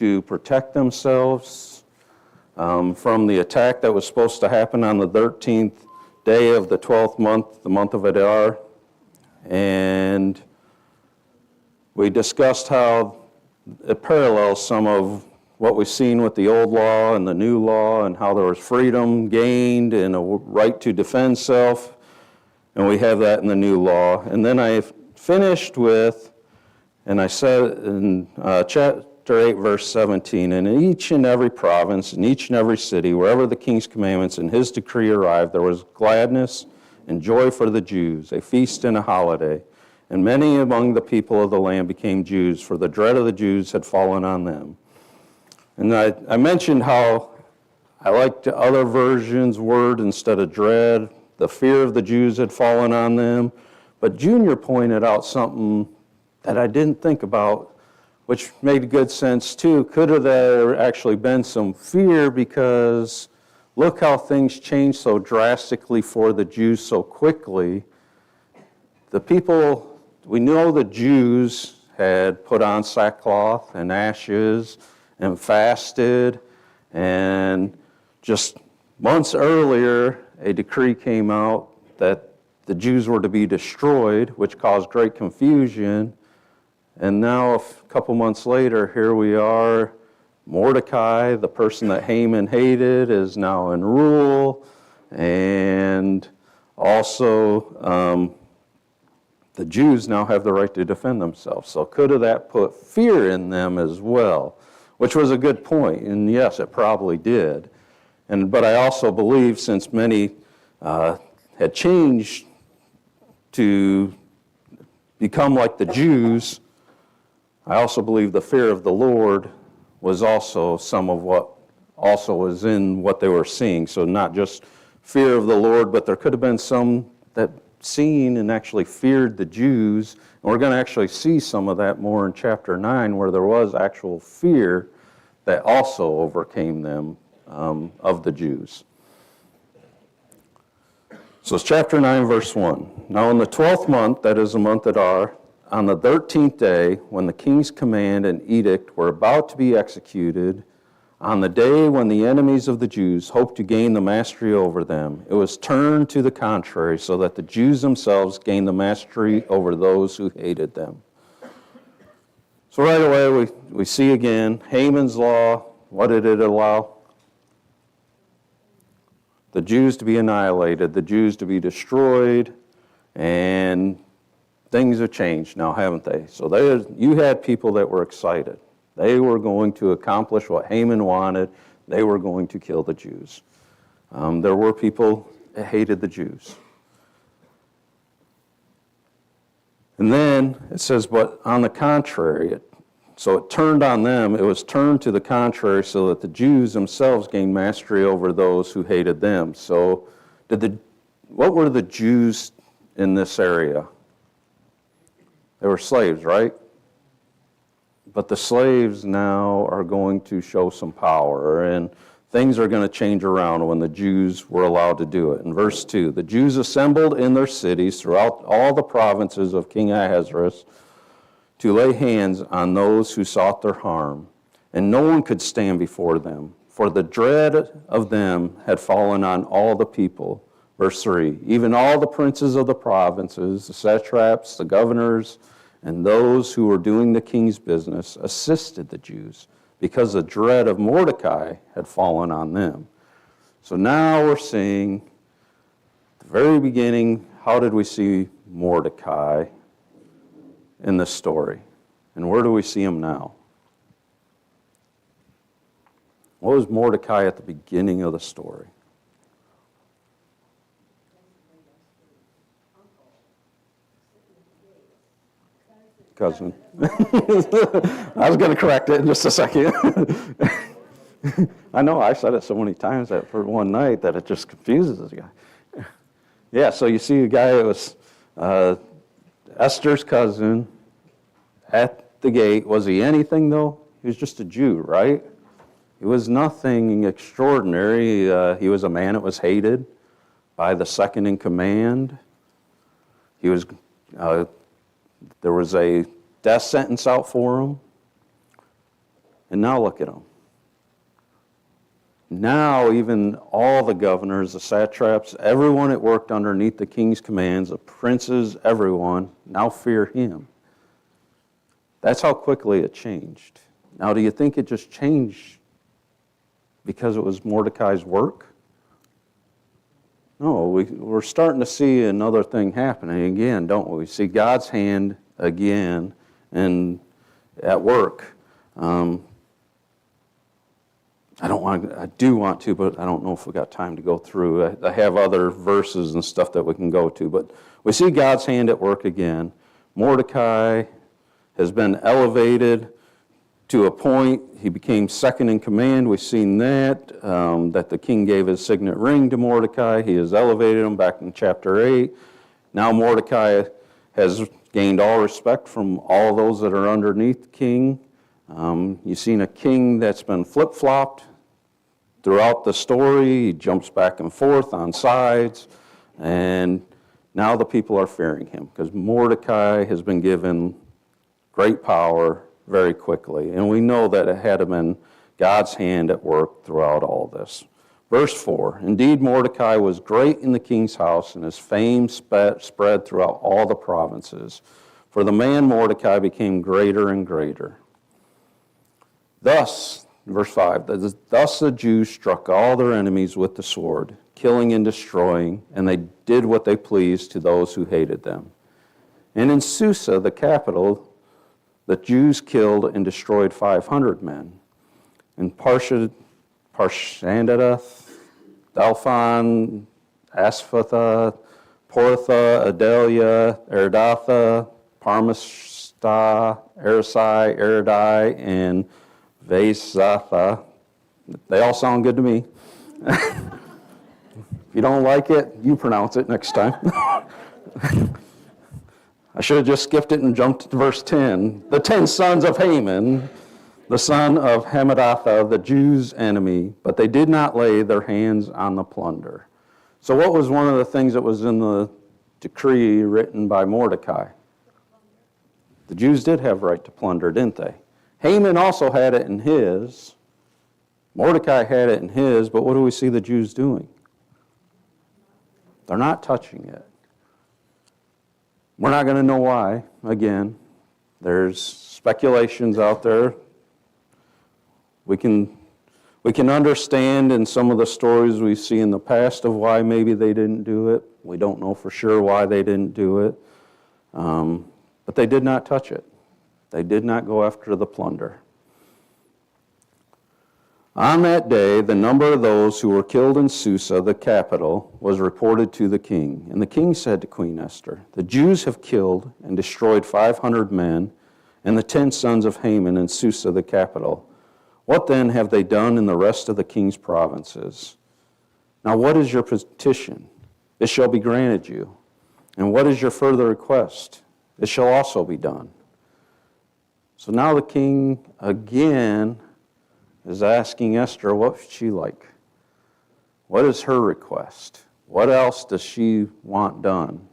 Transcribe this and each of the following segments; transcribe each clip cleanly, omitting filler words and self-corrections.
to protect themselves from the attack that was supposed to happen on the 13th day of the 12th month, the month of Adar. And we discussed how it parallels some of what we've seen with the old law and the new law, and how there was freedom gained and a right to defend self, and we have that in the new law. And then I finished with, and I said in chapter 8, verse 17, and in each and every province, in each and every city, wherever the king's commandments and his decree arrived, there was gladness and joy for the Jews, a feast and a holiday. And many among the people of the land became Jews, for the dread of the Jews had fallen on them. And I mentioned how I liked the other versions' word instead of dread. The fear of the Jews had fallen on them. But Junior pointed out something that I didn't think about, which made good sense too. Could have there actually been some fear, because look how things changed so drastically for the Jews so quickly. The people, we know the Jews had put on sackcloth and ashes and fasted, and just months earlier, a decree came out that the Jews were to be destroyed, which caused great confusion. And now, a couple months later, here we are. Mordecai, the person that Haman hated, is now in rule, and also the Jews now have the right to defend themselves. So could have that put fear in them as well, which was a good point, and yes, it probably did. But I also believe, since many had changed to become like the Jews, I also believe the fear of the Lord was also some of what also was in what they were seeing. So not just fear of the Lord, but there could have been some that seen and actually feared the Jews. And we're going to actually see some of that more in chapter 9, where there was actual fear that also overcame them of the Jews. So it's chapter 9, verse 1. Now in the 12th month, that is the month Adar, on the 13th day, when the king's command and edict were about to be executed, on the day when the enemies of the Jews hoped to gain the mastery over them, it was turned to the contrary, so that the Jews themselves gained the mastery over those who hated them. So right away we see again Haman's law. What did it allow? The Jews to be annihilated, the Jews to be destroyed, and things have changed now, haven't they? So you had people that were excited. They were going to accomplish what Haman wanted. They were going to kill the Jews. There were people that hated the Jews. And then it says, but on the contrary, so it turned on them. It was turned to the contrary, so that the Jews themselves gained mastery over those who hated them. So what were the Jews in this area? They were slaves, right? But the slaves now are going to show some power, and things are going to change around when the Jews were allowed to do it. In verse 2, the Jews assembled in their cities throughout all the provinces of King Ahasuerus to lay hands on those who sought their harm, and no one could stand before them, for the dread of them had fallen on all the people. Verse 3, even all the princes of the provinces, the satraps, the governors, and those who were doing the king's business assisted the Jews, because the dread of Mordecai had fallen on them. So now we're seeing, at the very beginning, how did we see Mordecai in this story? And where do we see him now? What was Mordecai at the beginning of the story? Cousin. I was going to correct it in just a second. I know I said it so many times that for one night that it just confuses the guy. Yeah, so you see a guy that was Esther's cousin at the gate. Was he anything, though? He was just a Jew, right? He was nothing extraordinary. He was a man that was hated by the second in command. He was... there was a death sentence out for him. And now look at them. Now even all the governors, the satraps, everyone that worked underneath the king's commands, the princes, everyone, now fear him. That's how quickly it changed. Now, do you think it just changed because it was Mordecai's work? No, we're starting to see another thing happening again, don't we? We see God's hand again and at work. I do want to, but I don't know if we got time to go through. I have other verses and stuff that we can go to, but we see God's hand at work again. Mordecai has been elevated to a point. He became second in command. We've seen that the king gave his signet ring to Mordecai. He has elevated him back in chapter 8. Now Mordecai has gained all respect from all those that are underneath the king. You've seen a king that's been flip-flopped throughout the story. He jumps back and forth on sides, and now the people are fearing him because Mordecai has been given great power very quickly, and we know that it had been God's hand at work throughout all this. Verse 4, indeed Mordecai was great in the king's house, and his fame spread throughout all the provinces, for the man Mordecai became greater and greater. Thus, verse 5, thus the Jews struck all their enemies with the sword, killing and destroying, and they did what they pleased to those who hated them. And in Susa, the capital, the Jews killed and destroyed 500 men. In Parshandath, Dalphon, Asphatha, Portha, Adelia, Eridatha, Parmashta, Erisai, Eridai, and Vaizatha. They all sound good to me. If you don't like it, you pronounce it next time. I should have just skipped it and jumped to verse 10. The 10 sons of Haman, the son of Hammedatha, the Jews' enemy, but they did not lay their hands on the plunder. So what was one of the things that was in the decree written by Mordecai? The Jews did have right to plunder, didn't they? Haman also had it in his. Mordecai had it in his, but what do we see the Jews doing? They're not touching it. We're not going to know why. Again, there's speculations out there. We can understand in some of the stories we see in the past of why maybe they didn't do it. We don't know for sure why they didn't do it. But they did not touch it. They did not go after the plunder. On that day, the number of those who were killed in Susa, the capital, was reported to the king. And the king said to Queen Esther, the Jews have killed and destroyed 500 men and the 10 sons of Haman in Susa, the capital. What then have they done in the rest of the king's provinces? Now what is your petition? It shall be granted you. And what is your further request? It shall also be done. So now the king again is asking Esther, what would she like? What is her request? What else does she want done?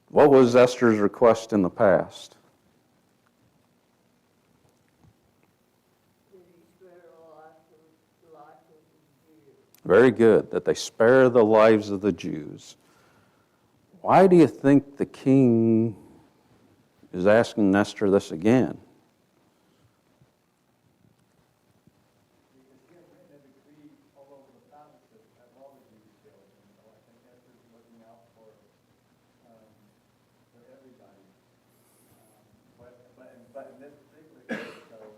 What was Esther's request in the past? Very good, that they spare the lives of the Jews. Why do you think the king is asking Esther this again? But in this particular case, though,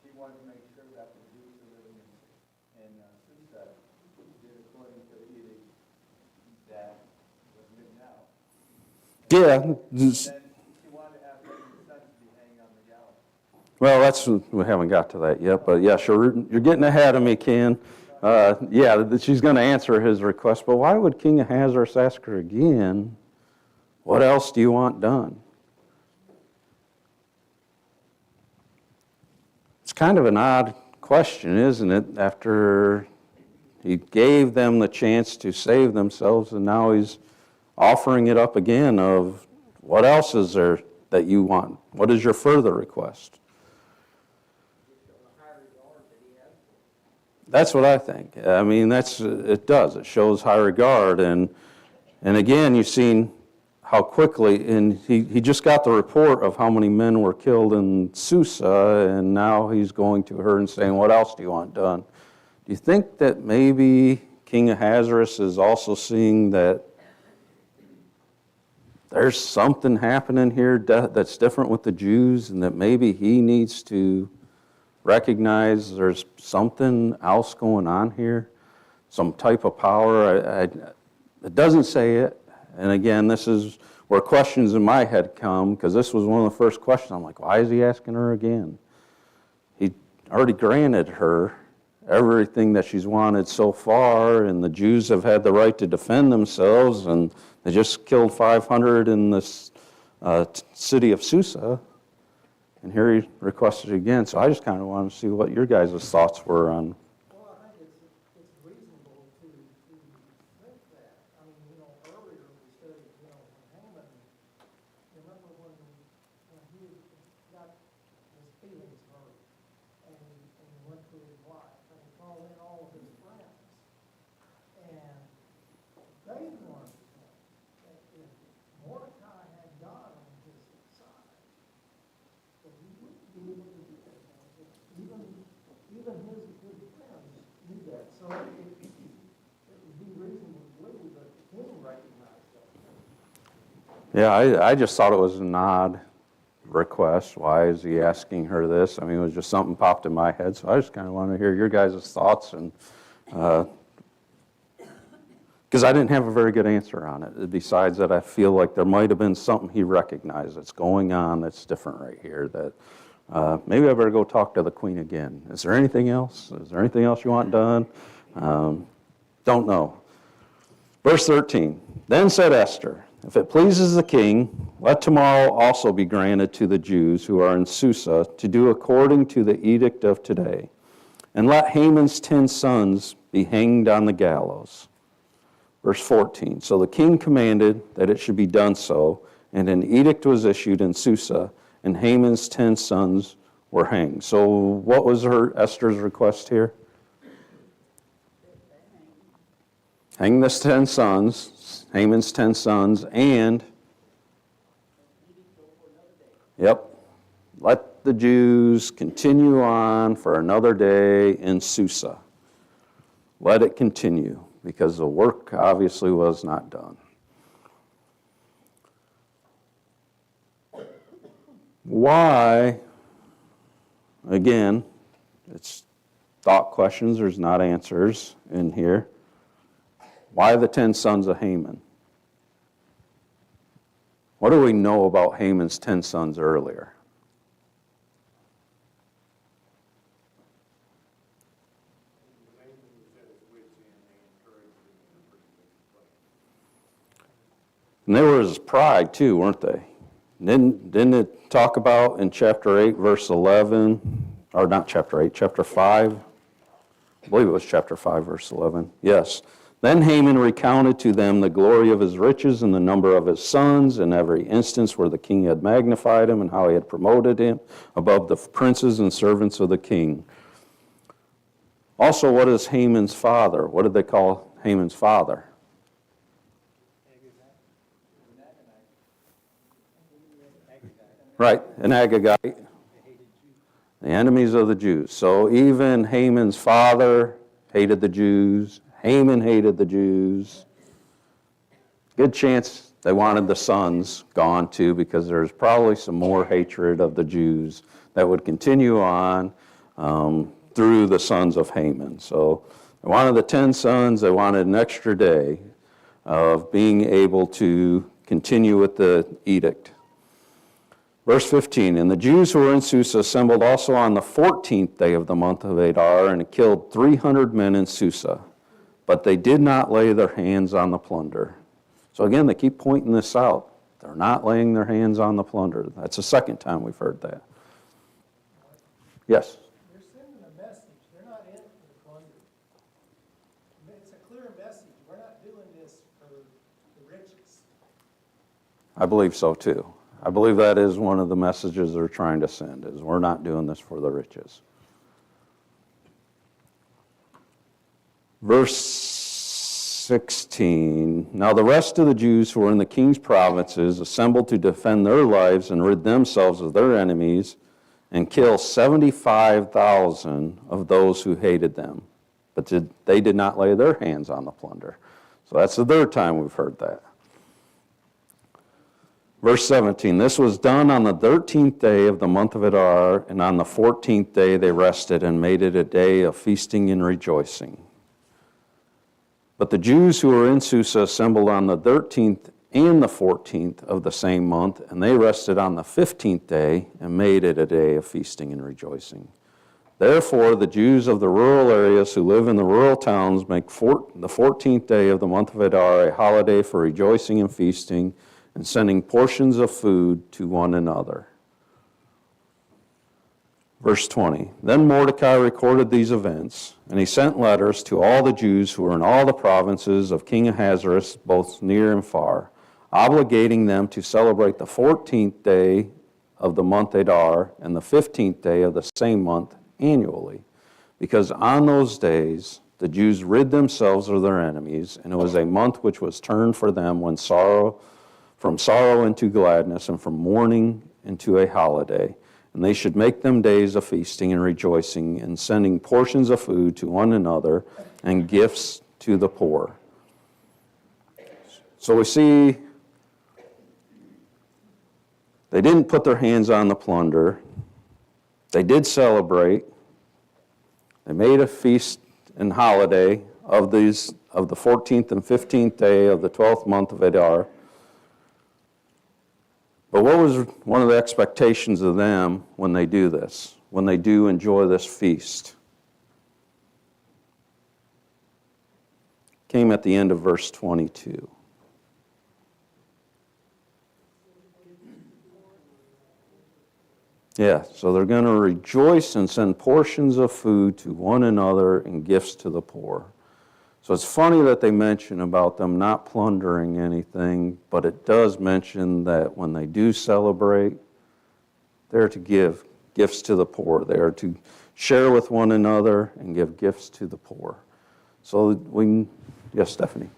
she wanted to make sure that the Jews who living in Susa did according to the edict that was written out. Yeah. Then she wanted to have Haman's sons be hanged on the gallows. Well, we haven't got to that yet, but yeah, sure, you're getting ahead of me, Ken. She's going to answer his request, but why would King Ahasuerus ask her again, what else do you want done? It's kind of an odd question, isn't it? After he gave them the chance to save themselves, and now he's offering it up again of what else is there that you want? What is your further request? That's what I think. I mean, it does. It shows high regard. And again, you've seen how quickly, and he just got the report of how many men were killed in Susa, and now he's going to her and saying, what else do you want done? Do you think that maybe King Ahasuerus is also seeing that there's something happening here that's different with the Jews, and that maybe he needs to recognize there's something else going on here, some type of power? It doesn't say it. And again, this is where questions in my head come, because this was one of the first questions. I'm like, why is he asking her again? He already granted her everything that she's wanted so far, and the Jews have had the right to defend themselves, and they just killed 500 in this city of Susa. And here he requested it again. So I just kind of wanted to see what your guys' thoughts were on. Well, I think it's reasonable to think that. I mean, earlier we studied, when Haman, remember when he got his feelings hurt, and he went to his wife, and he called in all of his friends, and they warned him that if Mordecai had God on his side, that he wouldn't be able to do it. Even his friends knew that. So it would be reasonable to believe that the king recognized that. Yeah, I just thought it was an odd request. Why is he asking her this? I mean, it was just something popped in my head, so I just kind of wanted to hear your guys' thoughts, and because I didn't have a very good answer on it, besides that I feel like there might have been something he recognized that's going on that's different right here, that maybe I better go talk to the queen again. Is there anything else? Is there anything else you want done? Don't know. Verse 13, then said Esther, if it pleases the king, let tomorrow also be granted to the Jews who are in Susa to do according to the edict of today, and let Haman's 10 sons be hanged on the gallows. Verse 14, so the king commanded that it should be done so, and an edict was issued in Susa, and Haman's 10 sons were hanged. So what was Esther's request here? Hang this 10 sons, Haman's 10 sons, and, let the Jews continue on for another day in Susa. Let it continue, because the work obviously was not done. Why, again, it's thought questions, there's not answers in here. Why the 10 sons of Haman? What do we know about Haman's 10 sons earlier? And they were his pride too, weren't they? Didn't it talk about in chapter 8, verse 11, or not chapter 8, chapter 5? I believe it was chapter 5, verse 11. Yes. Then Haman recounted to them the glory of his riches and the number of his sons, and every instance where the king had magnified him and how he had promoted him above the princes and servants of the king. Also, what is Haman's father? What did they call Haman's father? Right, an Agagite, the enemies of the Jews. So even Haman's father hated the Jews. Haman hated the Jews. Good chance they wanted the sons gone too, because there's probably some more hatred of the Jews that would continue on through the sons of Haman. So they wanted the 10 sons. They wanted an extra day of being able to continue with the edict. Verse 15, and the Jews who were in Susa assembled also on the 14th day of the month of Adar, and killed 300 men in Susa. But they did not lay their hands on the plunder. So again, they keep pointing this out. They're not laying their hands on the plunder. That's the second time we've heard that. Yes? They're sending a message. They're not in it for the plunder. It's a clear message. We're not doing this for the riches. I believe so too. I believe that is one of the messages they're trying to send, is we're not doing this for the riches. Verse 16, now the rest of the Jews who were in the king's provinces assembled to defend their lives and rid themselves of their enemies and kill 75,000 of those who hated them. But they did not lay their hands on the plunder. So that's the third time we've heard that. Verse 17, this was done on the 13th day of the month of Adar, and on the 14th day they rested and made it a day of feasting and rejoicing. But the Jews who were in Susa assembled on the 13th and the 14th of the same month, and they rested on the 15th day and made it a day of feasting and rejoicing. Therefore, the Jews of the rural areas who live in the rural towns make the 14th day of the month of Adar a holiday for rejoicing and feasting and sending portions of food to one another. Verse 20, then Mordecai recorded these events, and he sent letters to all the Jews who were in all the provinces of King Ahasuerus, both near and far, obligating them to celebrate the 14th day of the month Adar and the 15th day of the same month annually, because on those days the Jews rid themselves of their enemies, and it was a month which was turned for them from sorrow into gladness, and from mourning into a holiday. And they should make them days of feasting and rejoicing, and sending portions of food to one another and gifts to the poor. So we see they didn't put their hands on the plunder. They did celebrate. They made a feast and holiday of the 14th and 15th day of the 12th month of Adar. But what was one of the expectations of them when they do this, when they do enjoy this feast? Came at the end of verse 22. Yeah, so they're going to rejoice and send portions of food to one another and gifts to the poor. So it's funny that they mention about them not plundering anything, but it does mention that when they do celebrate, they're to give gifts to the poor. They are to share with one another and give gifts to the poor. So yes, Stephanie.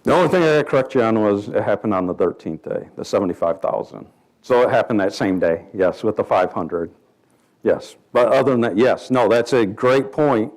The only thing I got to correct you on was it happened on the 13th day, the 75,000. So it happened that same day, yes, with the 500. Yes. But other than that, yes. No, that's a great point.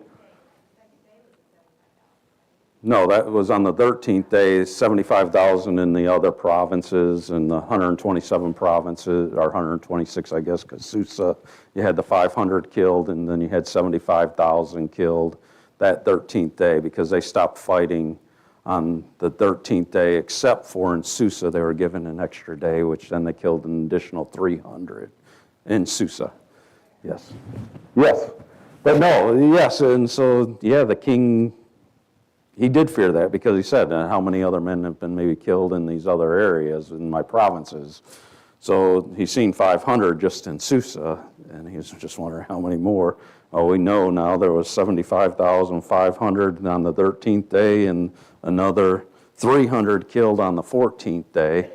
No, that was on the 13th day, 75,000 in the other provinces, and the 127 provinces, or 126, I guess, because Susa, you had the 500 killed, and then you had 75,000 killed that 13th day because they stopped fighting on the 13th day, except for in Susa, they were given an extra day, which then they killed an additional 300 in Susa. Yes. Yes. But no, yes, and so, yeah, the king, he did fear that because he said, how many other men have been maybe killed in these other areas in my provinces? So he's seen 500 just in Susa, and he was just wondering how many more. Oh, we know now there was 75,500 on the 13th day and another 300 killed on the 14th day.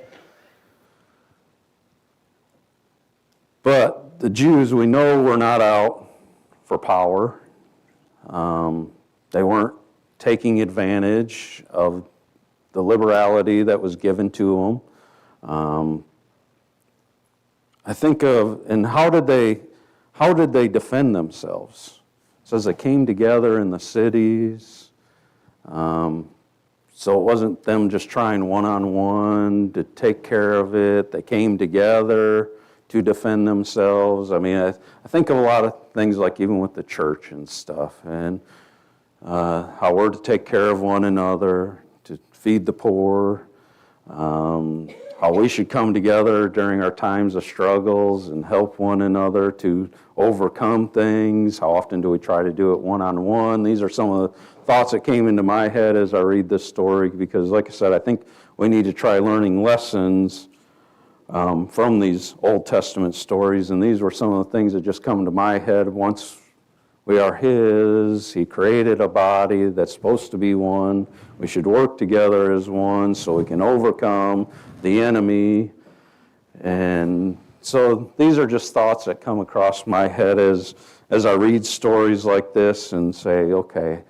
But the Jews, we know, were not out for power. They weren't taking advantage of the liberality that was given to them. I think of, and how did they defend themselves? It says they came together in the cities. So it wasn't them just trying one-on-one to take care of it. They came together to defend themselves. I mean, I think of a lot of things like even with the church and stuff, and how we're to take care of one another, to feed the poor, how we should come together during our times of struggles and help one another to overcome things. How often do we try to do it one-on-one? These are some of the thoughts that came into my head as I read this story, because like I said, I think we need to try learning lessons from these Old Testament stories, and these were some of the things that just come to my head. Once we are His, He created a body that's supposed to be one. We should work together as one so we can overcome the enemy. And so these are just thoughts that come across my head as I read stories like this and say, okay,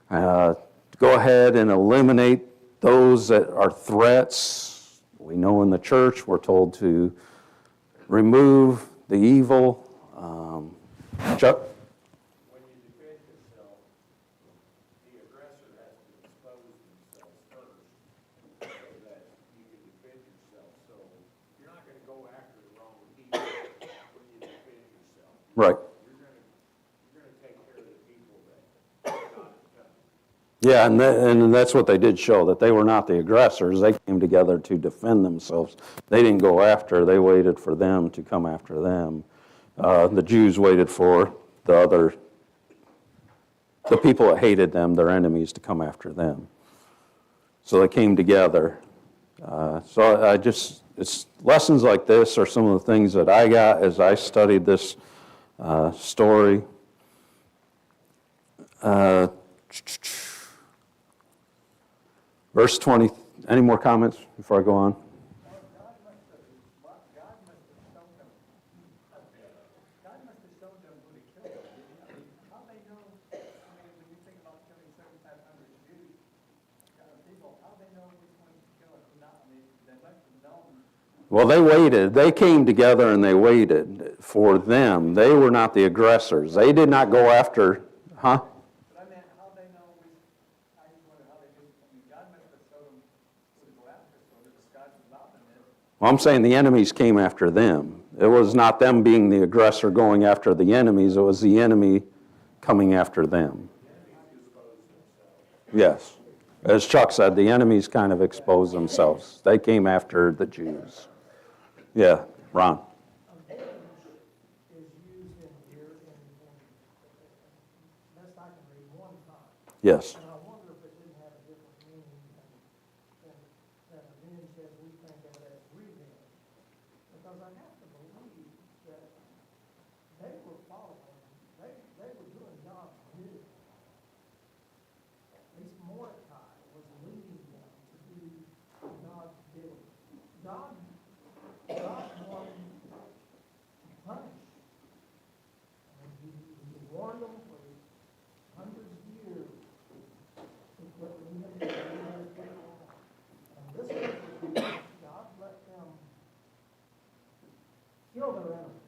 go ahead and eliminate those that are threats. We know in the church we're told to remove the evil. Chuck? When you defend yourself, the aggressor has to expose themselves first so that you can defend yourself. So you're not going to go after the wrong people when you defend yourself. Right. You're going to take care of the people that God has done. Yeah, and that's what they did show, that they were not the aggressors. They came together to defend themselves. They didn't go after, they waited for them to come after them. The Jews waited for the people that hated them, their enemies, to come after them. So they came together. It's lessons like this are some of the things that I got as I studied this story. Verse 20, any more comments before I go on? God must have shown them who to kill them. I mean, how they know, I mean, when you think about killing 7,500 Jews, people, how they know which one to kill and who not? I mean, they must have known. Well, they waited. They came together and they waited for them. They were not the aggressors. They did not go after, huh? But I meant, how they know which, I just wonder how they do, I mean, God must have showed them who to go after, so that God was allowing them. Well, I'm saying the enemies came after them. It was not them being the aggressor going after the enemies. It was the enemy coming after them. Yes. As Chuck said, the enemies kind of exposed themselves. They came after the Jews. Yeah, Ron. Is used in here in best I can read one time. Yes. And I wonder if it didn't have a different meaning than avenge as we think of it as revenge. Because I have to believe that they were following, they were doing God's will. At least Mordecai was leading them to do God's will. God wanted to punish. I mean, he warned them for hundreds of years. And this was God let them kill their enemies.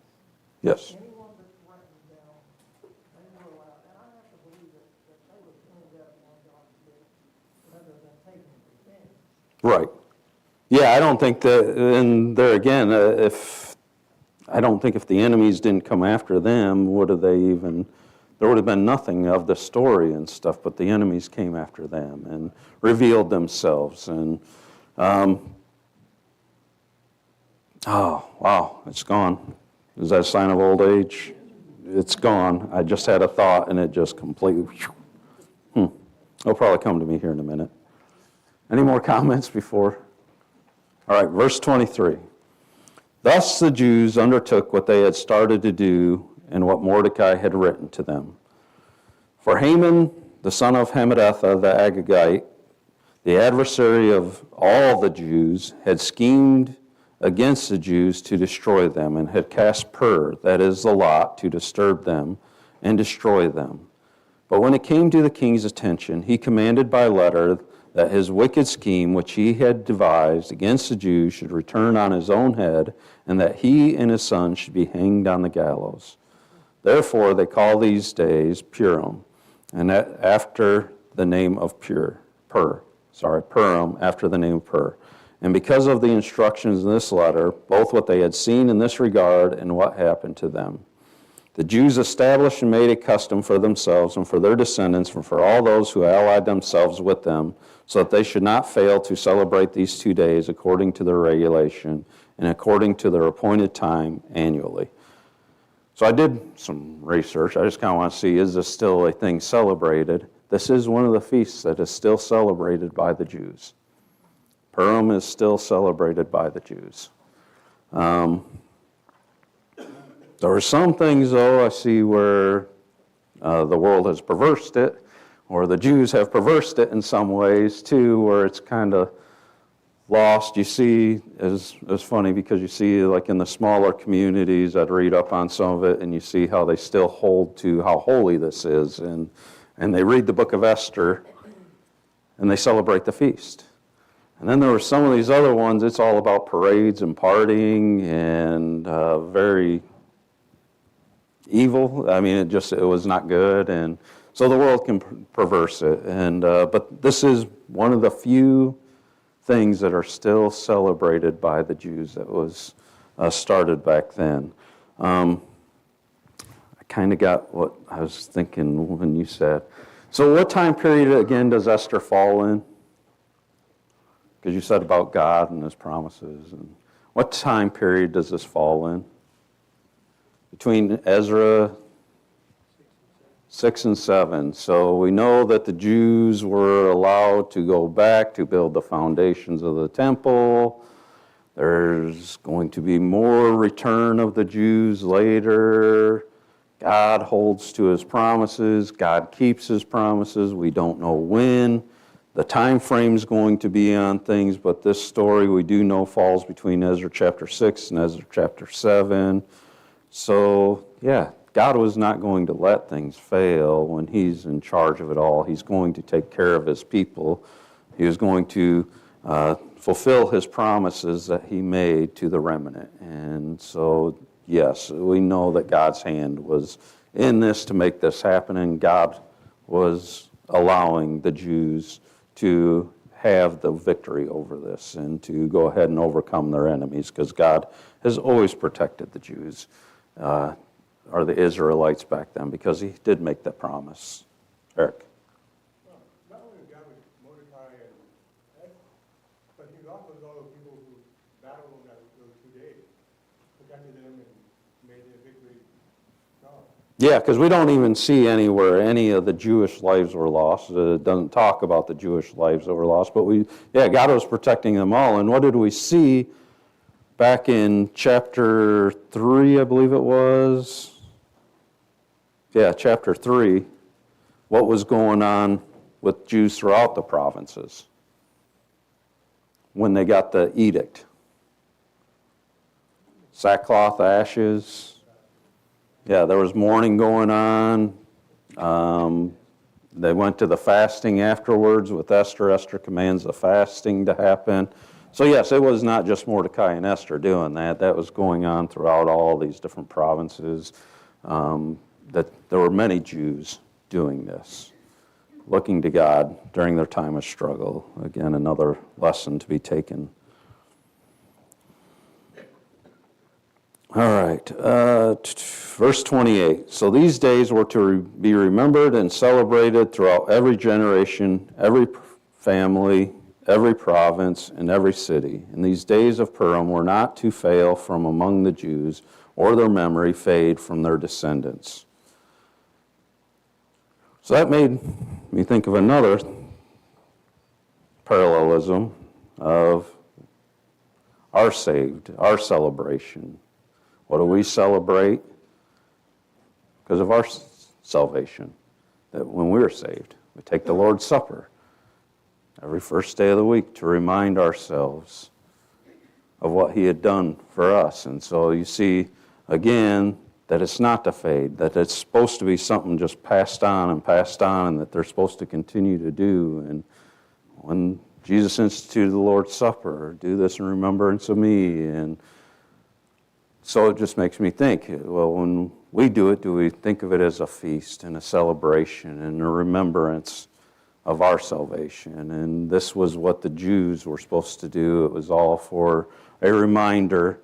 Yes. Anyone that threatened them, they were allowed. And I have to believe that they were doing that on God's will rather than taking revenge. Right. Yeah, I don't think that, and there again, I don't think if the enemies didn't come after them, there would have been nothing of the story and stuff, but the enemies came after them and revealed themselves. And, oh, wow, it's gone. Is that a sign of old age? It's gone. I just had a thought and it just completely, it'll probably come to me here in a minute. Any more comments before? All right, verse 23. Thus the Jews undertook what they had started to do and what Mordecai had written to them. For Haman, the son of Hammedatha the Agagite, the adversary of all the Jews, had schemed against the Jews to destroy them, and had cast pur, that is the lot, to disturb them and destroy them. But when it came to the king's attention, he commanded by letter that his wicked scheme which he had devised against the Jews should return on his own head, and that he and his son should be hanged on the gallows. Therefore they call these days Purim, and that after the name of Purim, after the name of Pur. And because of the instructions in this letter, both what they had seen in this regard and what happened to them, the Jews established and made a custom for themselves and for their descendants and for all those who allied themselves with them, so that they should not fail to celebrate these 2 days according to their regulation and according to their appointed time annually. So I did some research. I just kind of want to see, is this still a thing celebrated? This is one of the feasts that is still celebrated by the Jews. Purim is still celebrated by the Jews. There are some things, though, I see where the world has perversed it, or the Jews have perversed it in some ways, too, where it's kind of lost. You see, it's funny because you see, like in the smaller communities, I'd read up on some of it, and you see how they still hold to how holy this is, and they read the book of Esther, and they celebrate the feast. And then there were some of these other ones, it's all about parades and partying and very evil. I mean, it was not good, and so the world can perverse it. And but this is one of the few things that are still celebrated by the Jews that was started back then. I kind of got what I was thinking when you said. So what time period, again, does Esther fall in? Because you said about God and his promises. And what time period does this fall in? Between Ezra 6 and 7. So we know that the Jews were allowed to go back to build the foundations of the temple. There's going to be more return of the Jews later. God holds to his promises. God keeps his promises. We don't know when. The time frame's going to be on things, but this story we do know falls between Ezra chapter 6 and Ezra chapter 7. So, yeah, God was not going to let things fail when he's in charge of it all. He's going to take care of his people. He was going to fulfill his promises that he made to the remnant. And so, yes, we know that God's hand was in this to make this happen, and God was allowing the Jews to have the victory over this and to go ahead and overcome their enemies, because God has always protected the Jews, or the Israelites back then, because he did make that promise. Eric? Well, not only God with Mordecai and Esther, but he also was all the people who battled on those 2 days, protected them and made their victory strong. Yeah, because we don't even see anywhere any of the Jewish lives were lost. It doesn't talk about the Jewish lives that were lost, but God was protecting them all. And what did we see back in chapter 3, I believe it was? Yeah, chapter 3, what was going on with Jews throughout the provinces when they got the edict? Sackcloth, ashes. Yeah, there was mourning going on. They went to the fasting afterwards with Esther. Esther commands the fasting to happen. So yes, it was not just Mordecai and Esther doing that. That was going on throughout all these different provinces. That there were many Jews doing this, looking to God during their time of struggle. Again, another lesson to be taken. All right, verse 28. So these days were to be remembered and celebrated throughout every generation, every family, every province, and every city. And these days of Purim were not to fail from among the Jews, or their memory fade from their descendants. So that made me think of another parallelism of our saved, our celebration. What do we celebrate? Because of our salvation, that when we're saved, we take the Lord's Supper every first day of the week to remind ourselves of what he had done for us. And so you see, again, that it's not to fade, that it's supposed to be something just passed on, and that they're supposed to continue to do. And when Jesus instituted the Lord's Supper, do this in remembrance of me. And so it just makes me think, well, when we do it, do we think of it as a feast and a celebration and a remembrance of our salvation? And this was what the Jews were supposed to do. It was all for a reminder.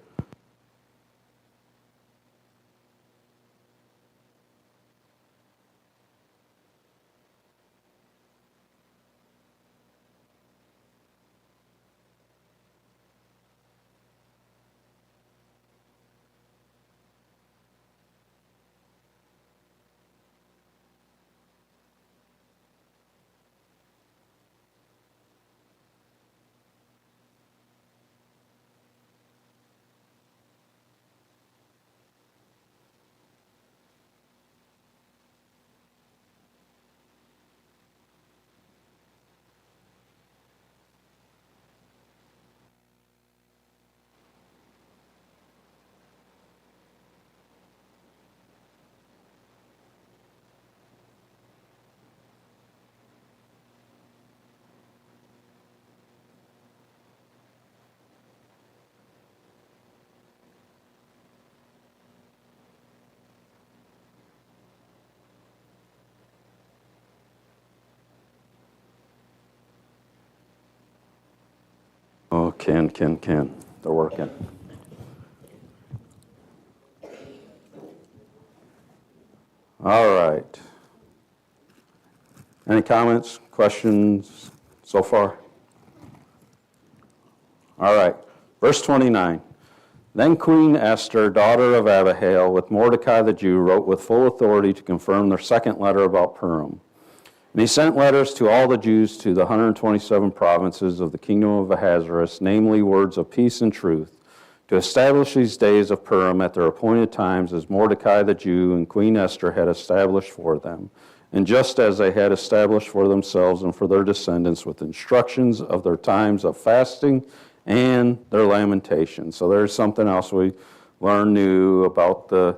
Oh, Ken. They're working. All right. Any comments, questions so far? All right. Verse 29. Then Queen Esther, daughter of Abihail, with Mordecai the Jew, wrote with full authority to confirm their second letter about Purim. And he sent letters to all the Jews to the 127 provinces of the kingdom of Ahasuerus, namely words of peace and truth, to establish these days of Purim at their appointed times as Mordecai the Jew and Queen Esther had established for them, and just as they had established for themselves and for their descendants with instructions of their times of fasting and their lamentation. So there's something else we learn new about the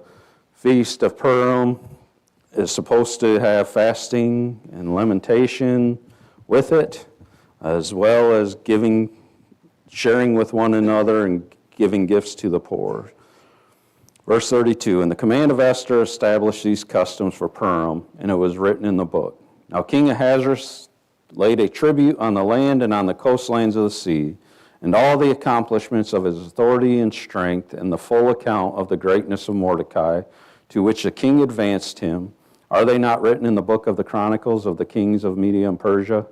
Feast of Purim. Is supposed to have fasting and lamentation with it, as well as sharing with one another and giving gifts to the poor. Verse 32, and the command of Esther established these customs for Purim, and it was written in the book. Now King Ahasuerus laid a tribute on the land and on the coastlands of the sea, and all the accomplishments of his authority and strength, and the full account of the greatness of Mordecai, to which the king advanced him. Are they not written in the book of the Chronicles of the kings of Media and Persia?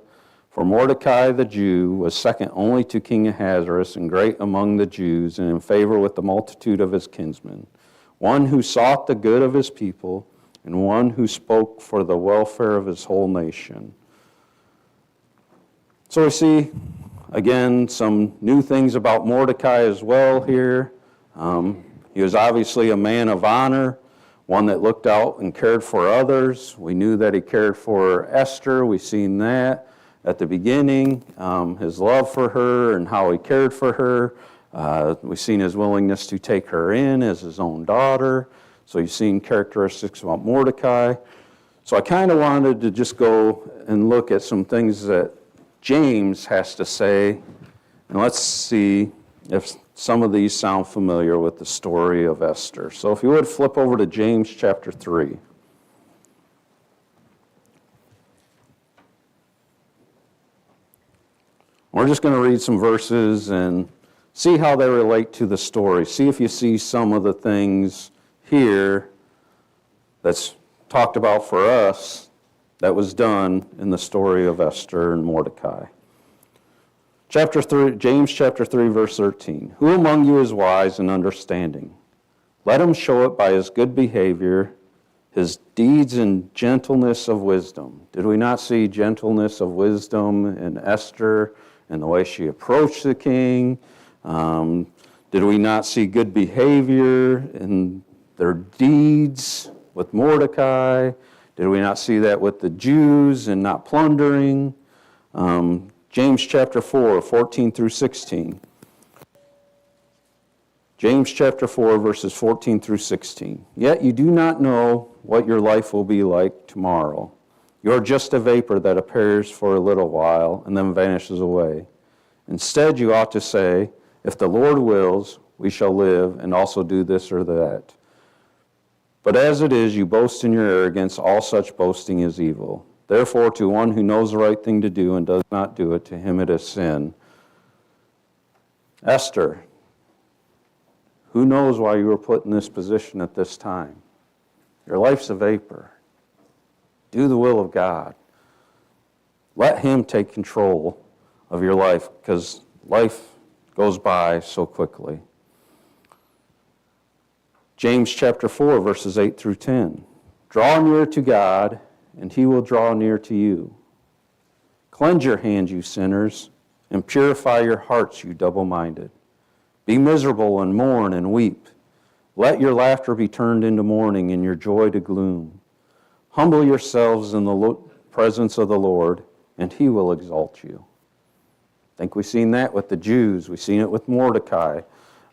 For Mordecai the Jew was second only to King Ahasuerus and great among the Jews and in favor with the multitude of his kinsmen, one who sought the good of his people and one who spoke for the welfare of his whole nation. So we see, again, some new things about Mordecai as well here. He was obviously a man of honor, one that looked out and cared for others. We knew that he cared for Esther. We've seen that at the beginning, his love for her and how he cared for her. We've seen his willingness to take her in as his own daughter. So you've seen characteristics about Mordecai. So I kind of wanted to just go and look at some things that James has to say. And let's see if some of these sound familiar with the story of Esther. So if you would flip over to James chapter 3. We're just going to read some verses and see how they relate to the story. See if you see some of the things here that's talked about for us that was done in the story of Esther and Mordecai. Chapter 3, James chapter 3, verse 13. Who among you is wise and understanding? Let him show it by his good behavior, his deeds and gentleness of wisdom. Did we not see gentleness of wisdom in Esther and the way she approached the king? Did we not see good behavior in their deeds with Mordecai? Did we not see that with the Jews and not plundering? James chapter 4, 14 through 16. James chapter 4, verses 14 through 16. Yet you do not know what your life will be like tomorrow. You are just a vapor that appears for a little while and then vanishes away. Instead, you ought to say, if the Lord wills, we shall live and also do this or that. But as it is, you boast in your arrogance. All such boasting is evil. Therefore, to one who knows the right thing to do and does not do it, to him it is sin. Esther, who knows why you were put in this position at this time? Your life's a vapor. Do the will of God. Let Him take control of your life, because life goes by so quickly. James chapter 4, verses 8 through 10. Draw near to God, and He will draw near to you. Cleanse your hands, you sinners, and purify your hearts, you double-minded. Be miserable and mourn and weep. Let your laughter be turned into mourning and your joy to gloom. Humble yourselves in the presence of the Lord, and He will exalt you. I think we've seen that with the Jews. We've seen it with Mordecai.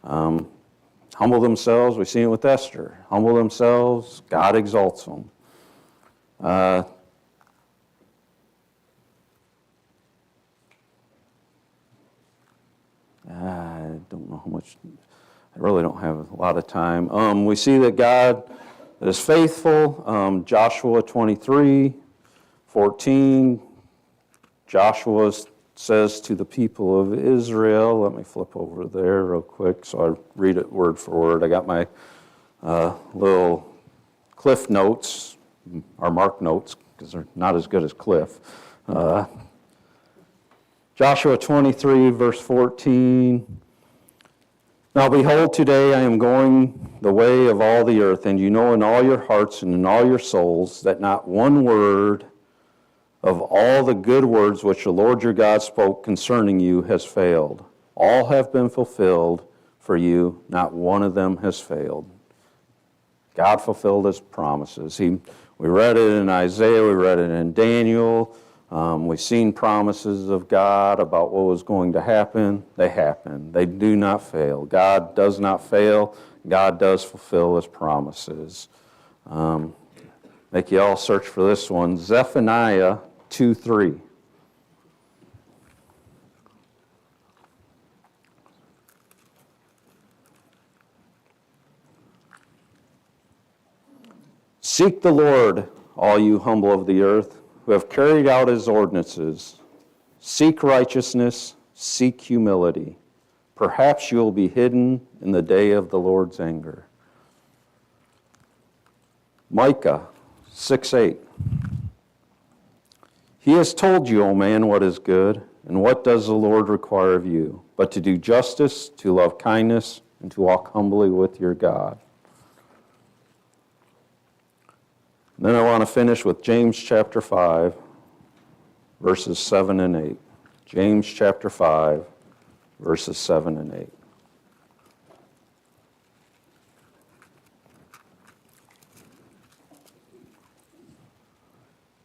Humble themselves. We've seen it with Esther. Humble themselves. God exalts them. I don't know how much, I really don't have a lot of time. We see that God is faithful. Joshua 23:14. Joshua says to the people of Israel, let me flip over there real quick so I read it word for word. I got my little Cliff notes, or Mark notes, because they're not as good as Cliff. Joshua 23, verse 14. Now behold, today I am going the way of all the earth, and you know in all your hearts and in all your souls that not one word of all the good words which the Lord your God spoke concerning you has failed. All have been fulfilled for you, not one of them has failed. God fulfilled His promises. We read it in Isaiah, we read it in Daniel. We've seen promises of God about what was going to happen. They happen. They do not fail. God does not fail. God does fulfill His promises. Make you all search for this one. Zephaniah 2:3. Seek the Lord, all you humble of the earth, who have carried out His ordinances. Seek righteousness, seek humility. Perhaps you will be hidden in the day of the Lord's anger. Micah 6:8. He has told you, O man, what is good, and what does the Lord require of you, but to do justice, to love kindness, and to walk humbly with your God. And then I want to finish with James chapter 5, verses 7 and 8. James chapter 5, verses 7 and 8.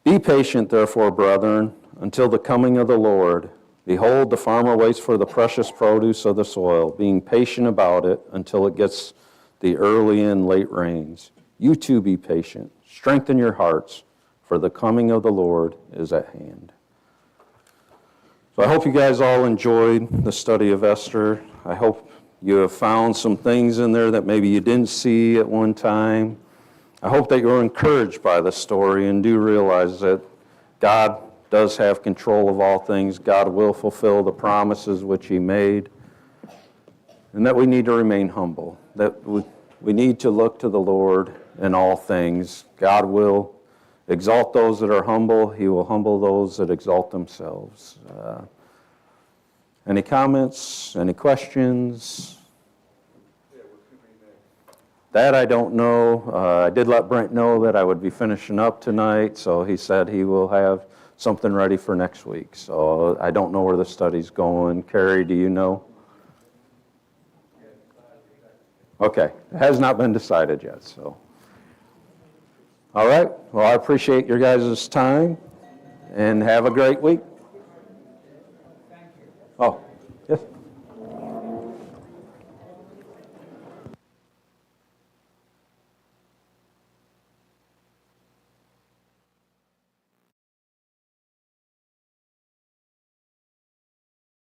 Be patient, therefore, brethren, until the coming of the Lord. Behold, the farmer waits for the precious produce of the soil, being patient about it until it gets the early and late rains. You too be patient. Strengthen your hearts, for the coming of the Lord is at hand. So I hope you guys all enjoyed the study of Esther. I hope you have found some things in there that maybe you didn't see at one time. I hope that you're encouraged by the story and do realize that God does have control of all things. God will fulfill the promises which He made. And that we need to remain humble. That we need to look to the Lord in all things. God will exalt those that are humble. He will humble those that exalt themselves. Any comments? Any questions? That I don't know. I did let Brent know that I would be finishing up tonight, so he said he will have something ready for next week. So I don't know where the study's going. Carrie, do you know? Okay, it has not been decided yet, so. All right, well, I appreciate your guys' time, and have a great week.